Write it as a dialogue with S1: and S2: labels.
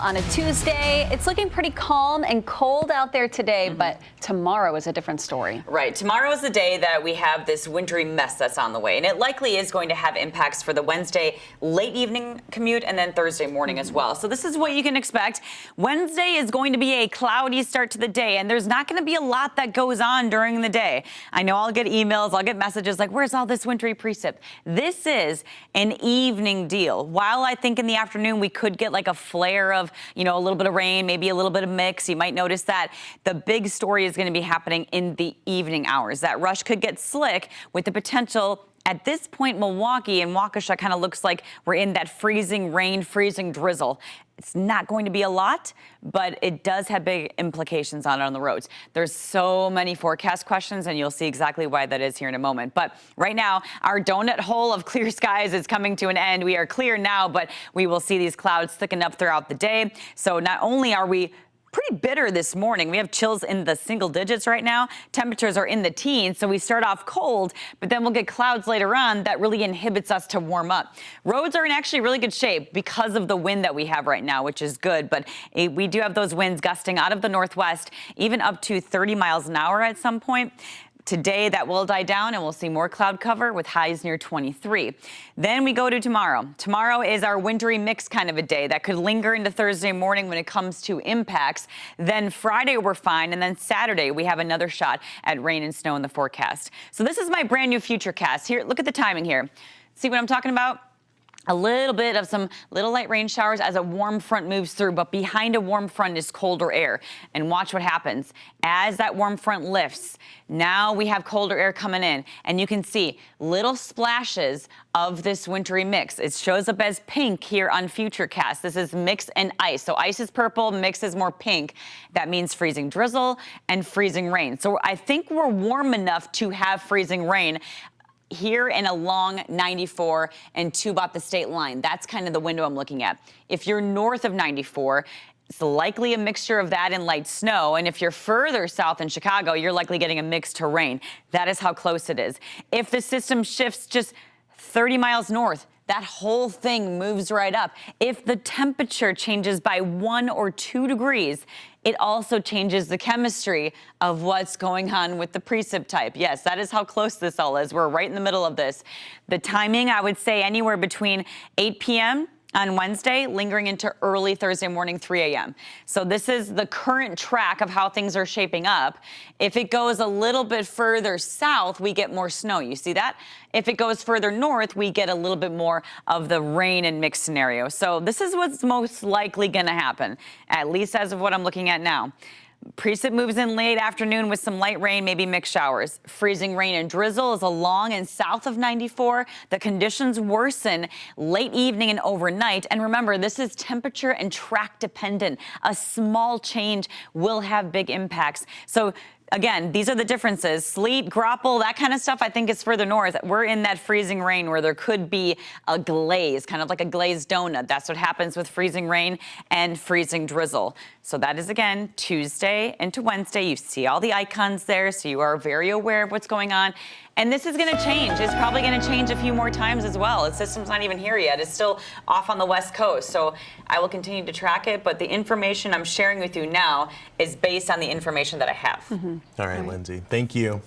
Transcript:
S1: On a Tuesday, it's looking pretty calm and cold out there today, but tomorrow is a different story.
S2: Right. Tomorrow is the day that we have this wintry mess that's on the way, and it likely is going to have impacts for the Wednesday late evening commute and then Thursday morning as well. So this is what you can expect. Wednesday is going to be a cloudy start to the day, and there's not going to be a lot that goes on during the day. I know I'll get emails, I'll get messages like, where's all this wintry precip? This is an evening deal. While I think in the afternoon we could get like a flare of a little bit of rain, maybe a little bit of mix. You might notice that the big story is going to be happening in the evening hours. That rush could get slick with the potential. At this point, Milwaukee and Waukesha kind of looks like we're in that freezing rain, freezing drizzle. It's not going to be a lot, but it does have big implications on the roads. There's so many forecast questions, and you'll see exactly why that is here in a moment. But right now, our donut hole of clear skies is coming to an end. We are clear now, but we will see these clouds thicken up throughout the day. So not only are we pretty bitter this morning. We have chills in the single digits right now. Temperatures are in the teens, so we start off cold, but then we'll get clouds later on that really inhibits us to warm up. Roads are in actually really good shape because of the wind that we have right now, which is good, but we do have those winds gusting out of the northwest, even up to 30 miles an hour at some point. Today, that will die down, and we'll see more cloud cover with highs near 23. Then we go to tomorrow. Tomorrow is our wintry mix kind of a day that could linger into Thursday morning when it comes to impacts. Then Friday, we're fine, and then Saturday, we have another shot at rain and snow in the forecast. So this is my brand new Futurecast. Here, look at the timing here. See what I'm talking about? A little bit of some little light rain showers as a warm front moves through, but behind a warm front is colder air. And watch what happens. As that warm front lifts, now we have colder air coming in, and you can see little splashes of this wintry mix. It shows up as pink here on Futurecast. This is mix and ice. So ice is purple, mix is more pink. That means freezing drizzle and freezing rain. So I think we're warm enough to have freezing rain here and along 94 and Tubac the state line. That's kind of the window I'm looking at. If you're north of 94, it's likely a mixture of that and light snow. And if you're further south in Chicago, you're likely getting a mix to rain. That is how close it is. If the system shifts just 30 miles north, that whole thing moves right up. If the temperature changes by 1 or 2 degrees, it also changes the chemistry of what's going on with the precip type. Yes, that is how close this all is. We're right in the middle of this. The timing, I would say anywhere between 8 p.m. on Wednesday, lingering into early Thursday morning, 3 a.m. So this is the current track of how things are shaping up. If it goes a little bit further south, we get more snow. You see that? If it goes further north, we get a little bit more of the rain and mix scenario. So this is what's most likely going to happen, at least as of what I'm looking at now. Precip moves in late afternoon with some light rain, maybe mixed showers. Freezing rain and drizzle is along and south of 94. The conditions worsen late evening and overnight. And remember, this is temperature and track dependent. A small change will have big impacts. So again, these are the differences. Sleet, grapple, that kind of stuff, I think is further north. We're in that freezing rain where there could be a glaze, kind of like a glazed donut. That's what happens with freezing rain and freezing drizzle. So that is, again, Tuesday into Wednesday. You see all the icons there, so you are very aware of what's going on. And this is going to change. It's probably going to change a few more times as well. The system's not even here yet. It's still off on the West Coast. So I will continue to track it. But the information I'm sharing with you now is based on the information that I have.
S3: All right, Lindsay. Thank you.